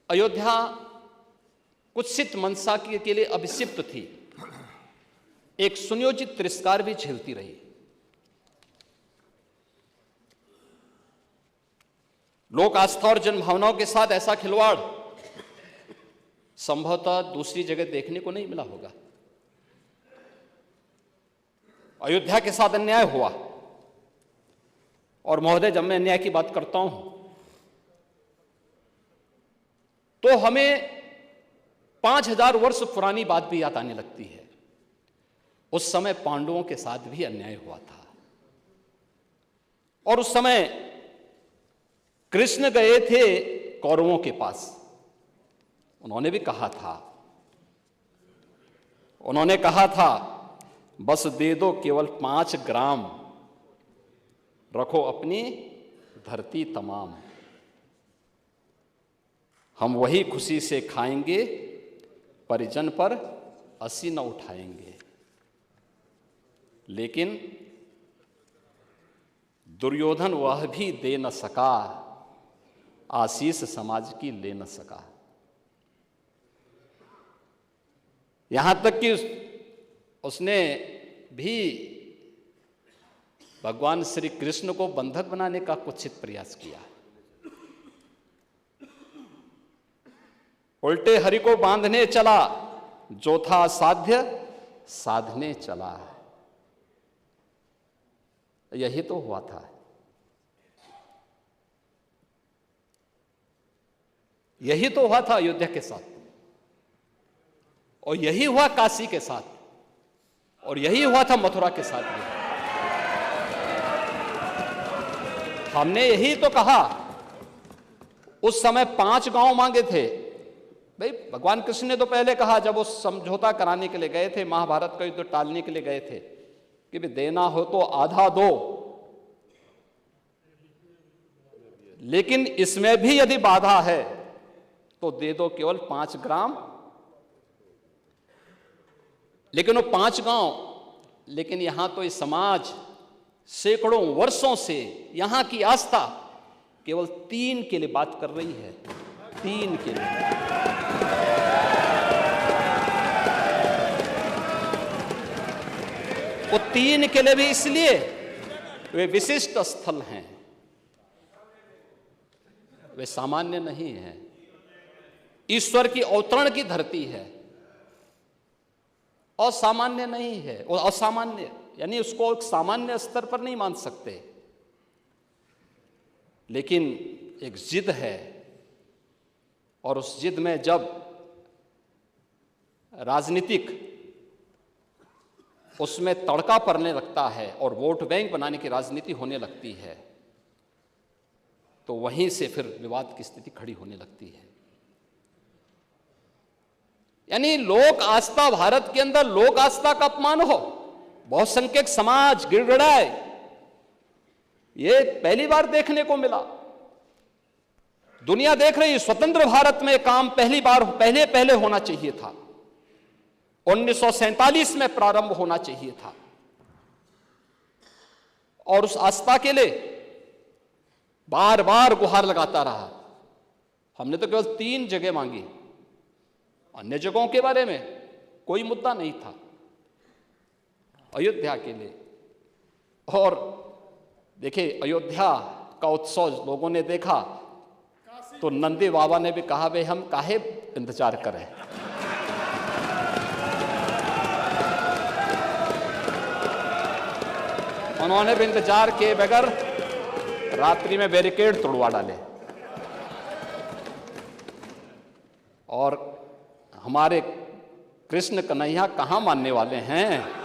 अयोध्या कुत्सित मनसा के लिए अभिषिक्त थी, एक सुनियोजित तिरस्कार भी झेलती रही। लोक आस्था और जनभावनाओं के साथ ऐसा खिलवाड़ संभवतः दूसरी जगह देखने को नहीं मिला होगा। अयोध्या के साथ अन्याय हुआ, और महोदय जब मैं अन्याय की बात करता हूं तो हमें 5000 वर्ष पुरानी बात भी याद आने लगती है। उस समय पांडवों के साथ भी अन्याय हुआ था, और उस समय कृष्ण गए थे कौरवों के पास। उन्होंने भी कहा था बस दे दो केवल 5 ग्राम, रखो अपनी धरती तमाम, हम वही खुशी से खाएंगे, परिजन पर असी न उठाएंगे। लेकिन दुर्योधन वह भी दे न सका, आशीष समाज की ले न सका। यहां तक कि उसने भी भगवान श्री कृष्ण को बंधक बनाने का कुत्सित प्रयास किया। उल्टे हरि को बांधने चला, जो था साध्य साधने चला। यही तो हुआ था। यही तो हुआ था अयोध्या के साथ, और यही हुआ काशी के साथ, और यही हुआ था मथुरा के साथ भी। हमने यही तो कहा, उस समय 5 गांव मांगे थे। भाई भगवान कृष्ण ने तो पहले कहा, जब वो समझौता कराने के लिए गए थे, महाभारत का युद्ध टालने के लिए गए थे, कि भी देना हो तो आधा दो, लेकिन इसमें भी यदि बाधा है तो दे दो केवल 5 ग्राम। लेकिन वो 5 गांव, लेकिन यहां तो इस समाज सैकड़ों वर्षों से यहां की आस्था केवल 3 के लिए बात कर रही है। 3 के लिए। वो 3 के लिए भी इसलिए वे विशिष्ट स्थल हैं, वे सामान्य नहीं हैं। ईश्वर की अवतरण की धरती है, असामान्य नहीं है। वो असामान्य यानी उसको एक सामान्य स्तर पर नहीं मान सकते, लेकिन एक जिद है, और उस जिद में जब राजनीतिक उसमें तड़का पड़ने लगता है और वोट बैंक बनाने की राजनीति होने लगती है, तो वहीं से फिर विवाद की स्थिति खड़ी होने लगती है। यानी लोक आस्था, भारत के अंदर लोक आस्था का अपमान हो, बहुसंख्यक समाज गिड़गिड़ाए, ये पहली बार देखने को मिला। दुनिया देख रही, स्वतंत्र भारत में काम पहले होना चाहिए था। 1947 में प्रारंभ होना चाहिए था, और उस आस्था के लिए बार बार गुहार लगाता रहा। हमने तो केवल 3 जगह मांगी, अन्य जगहों के बारे में कोई मुद्दा नहीं था। अयोध्या के लिए, और देखिए अयोध्या का उत्सव लोगों ने देखा तो नंदी बाबा ने भी कहा, भाई हम काहे इंतजार करें। उन्होंने भी इंतजार किए बगैर रात्रि में बैरिकेड तोड़वा डाले, और हमारे कृष्ण कन्हैया कहां मानने वाले हैं।